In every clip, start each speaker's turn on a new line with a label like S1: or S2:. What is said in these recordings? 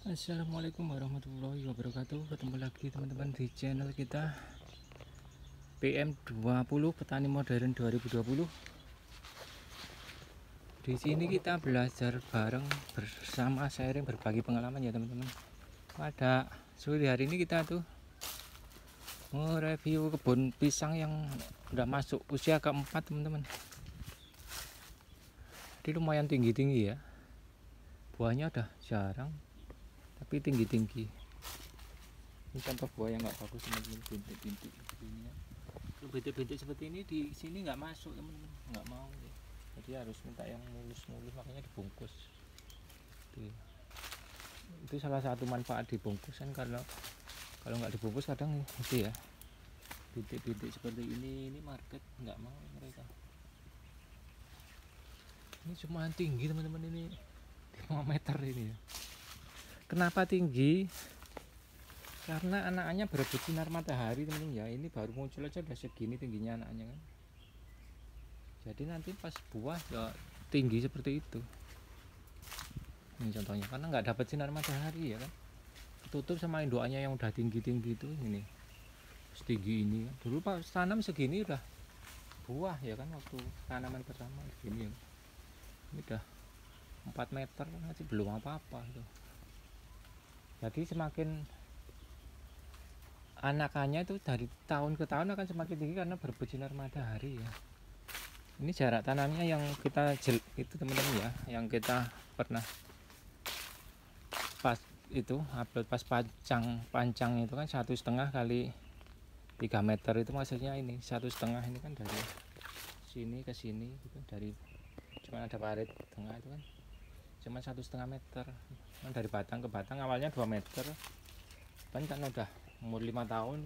S1: Assalamualaikum warahmatullahi wabarakatuh. Ketemu lagi teman-teman di channel kita PM20 Petani Modern 2020. Di sini kita belajar bareng bersama, sharing, berbagi pengalaman ya teman-teman. Pada sore hari ini kita tuh mereview kebun pisang yang udah masuk usia keempat teman-teman. Ini lumayan tinggi-tinggi ya. Buahnya udah jarang tapi tinggi-tinggi. Ini contoh buah yang nggak bagus teman-teman, bintik-bintik ini ya. Bintik-bintik seperti ini di sini nggak masuk teman-teman, nggak mau ya. Jadi harus minta yang mulus-mulus, makanya dibungkus. Itu salah satu manfaat dibungkus kan, kalau nggak dibungkus kadang itu ya bintik-bintik seperti ini market nggak mau mereka. Ini cuma tinggi teman-teman, ini 5 meter ini ya. Kenapa tinggi? Karena anaknya berebut sinar matahari teman-teman ya. Ini baru muncul aja udah segini tingginya anaknya kan. Jadi nanti pas buah ya tinggi seperti itu. Ini contohnya, karena nggak dapat sinar matahari ya kan. Tutup sama indukannya yang udah tinggi-tinggi itu ini. Setinggi ini kan. Dulu pas tanam segini udah buah ya kan, waktu tanaman pertama segini ya. Ini udah 4 meter masih belum apa-apa itu. Jadi semakin anakannya itu dari tahun ke tahun akan semakin tinggi karena bersinar matahari ya. Ini jarak tanamnya yang kita itu teman-teman ya, yang kita pernah pas itu upload pas pancang itu kan 1,5 kali 3 meter, itu maksudnya ini 1,5 ini kan dari sini ke sini gitu, dari cuma ada parit tengah itu kan cuma 1,5 meter kan, dari batang ke batang awalnya 2 meter kan udah umur 5 tahun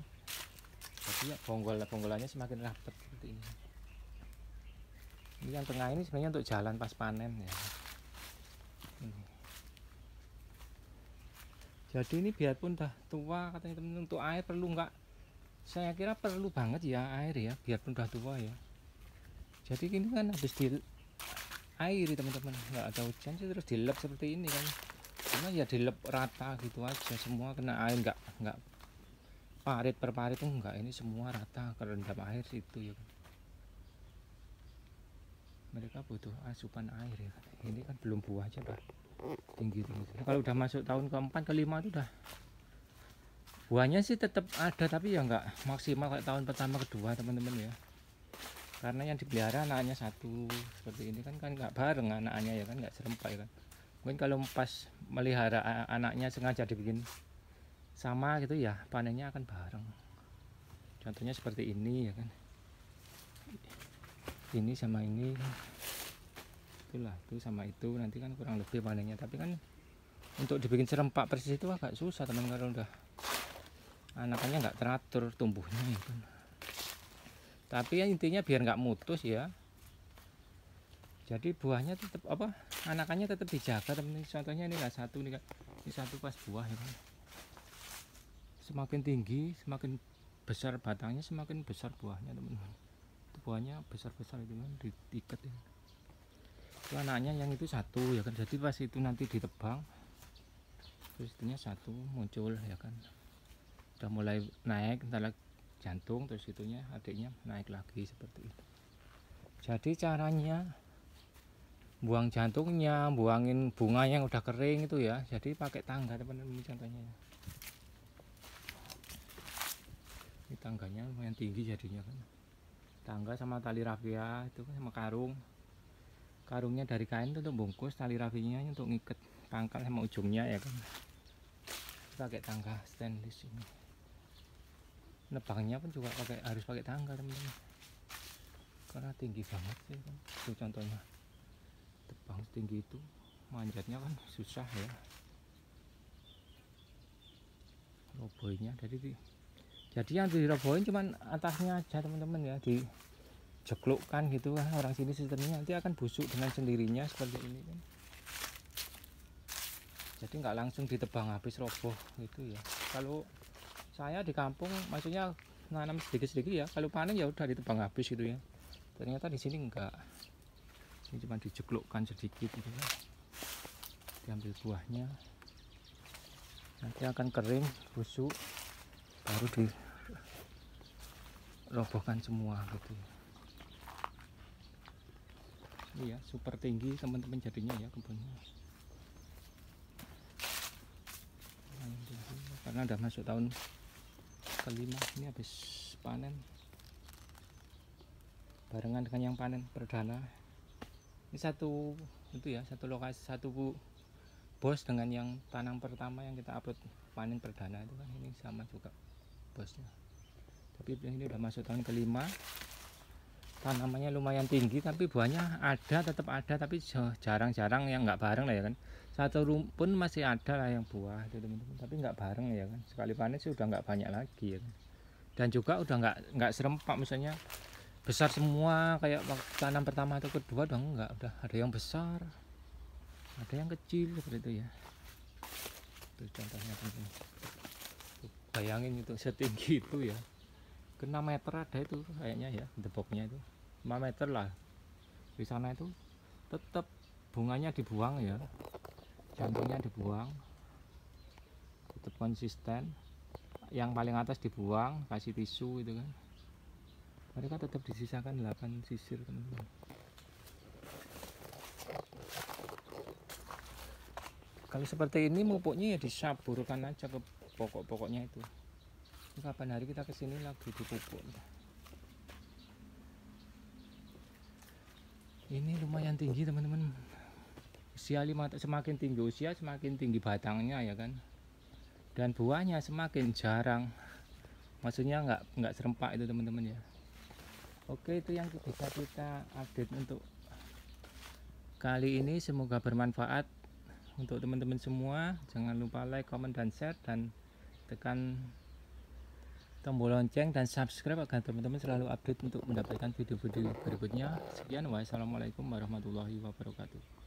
S1: jadi ya bonggolannya semakin rapat seperti ini. Ini yang tengah ini sebenarnya untuk jalan pas panen ya. Ini. Jadi ini biarpun dah tua katanya teman-teman, untuk air perlu nggak? Saya kira perlu banget ya air ya, biarpun udah tua ya. Jadi ini kan habis di air teman-teman, nggak ada hujan sih terus dilep seperti ini kan. Karena ya dilep rata gitu aja, semua kena air, nggak parit per parit tuh enggak, ini semua rata kerendam air situ ya kan. Mereka butuh asupan air ya. Ini kan belum buah aja udah tinggi-tinggi. Kalau udah masuk tahun keempat kelima itu udah buahnya sih tetap ada, tapi ya nggak maksimal kayak tahun pertama kedua teman-teman ya. Karena yang dipelihara anaknya satu seperti ini kan nggak bareng anaknya ya kan, nggak serempak ya kan. Mungkin kalau pas melihara anaknya sengaja dibikin sama gitu ya, panennya akan bareng. Contohnya seperti ini ya kan, ini sama ini, itulah itu sama itu, nanti kan kurang lebih panennya. Tapi kan untuk dibikin serempak persis itu agak susah teman, kalau udah anakannya nggak teratur tumbuhnya ya kan. Tapi ya intinya biar nggak mutus ya, jadi buahnya tetap anakannya tetap dijaga teman. Contohnya ini lah satu nih kan, ini satu pas buah ya kan. Semakin tinggi semakin besar batangnya, semakin besar buahnya teman-teman. Itu buahnya besar-besar itu kan, diikat ya. Itu anaknya yang itu satu ya kan, jadi pas itu nanti ditebang terus itunya satu muncul ya kan, udah mulai naik entar jantung, terus itunya adiknya naik lagi seperti itu. Jadi caranya buang jantungnya, buangin bunga yang udah kering itu ya, jadi pakai tangga teman-teman. Contohnya ini tangganya lumayan tinggi jadinya kan, tangga sama tali rafia itu kan, sama karungnya dari kain itu untuk bungkus, tali rafianya untuk ngikat pangkal sama ujungnya ya kan. Pakai tangga stainless ini. Nebangnya pun juga harus pakai tangga teman-teman, karena tinggi banget sih kan. Itu contohnya tebang tinggi itu, manjatnya kan susah ya, robohnya. Jadi yang dirobohin cuman atasnya aja teman-teman ya, dijeklukkan gitu kan. Orang sini sistemnya nanti akan busuk dengan sendirinya seperti ini kan. Jadi nggak langsung ditebang habis roboh gitu ya. Kalau saya di kampung maksudnya nanam sedikit-sedikit ya, kalau panen ya udah ditebang habis gitu ya. Ternyata di sini enggak, ini cuma dijeklukkan sedikit gitu ya, diambil buahnya Nanti akan kering busuk, baru dirobohkan semua gitu. Iya, super tinggi teman-teman jadinya ya kebunnya. Karena udah masuk tahun kelima, ini habis panen barengan dengan yang panen perdana. Ini satu itu ya, satu lokasi, satu bos dengan yang tanam pertama yang kita upload panen perdana itu kan, ini sama juga bosnya. Tapi ini udah masuk tahun kelima, tanamannya lumayan tinggi, tapi buahnya ada, tetap ada, tapi jarang-jarang yang nggak bareng lah ya kan. Satu rumpun masih ada lah yang buah itu teman-teman, tapi nggak bareng ya kan. Sekali panen sih udah nggak banyak lagi ya kan. Dan juga udah nggak serempak, misalnya besar semua kayak waktu tanam pertama atau kedua, udah ada yang besar, ada yang kecil seperti itu ya. Itu contohnya teman-teman. Bayangin itu setinggi itu ya, ke 6 meter ada itu kayaknya ya, deboknya itu 5 meter lah. Di sana itu tetap bunganya dibuang ya, jantungnya dibuang, tetap konsisten. Yang paling atas dibuang, kasih tisu itu kan. Mereka tetap disisakan 8 sisir teman-teman. Kalau seperti ini pupuknya ya disaburkan aja ke pokok-pokoknya itu. Kapan hari kita kesini lagi dipupuk. Ini lumayan tinggi teman-teman. Usia 5, semakin tinggi usia semakin tinggi batangnya ya kan. Dan buahnya semakin jarang. Maksudnya nggak serempak itu teman-teman ya. Oke, itu yang bisa kita update untuk kali ini. Semoga bermanfaat untuk teman-teman semua. Jangan lupa like, comment, dan share, dan tekan tombol lonceng dan subscribe agar teman-teman selalu update untuk mendapatkan video-video berikutnya. Sekian, wassalamualaikum warahmatullahi wabarakatuh.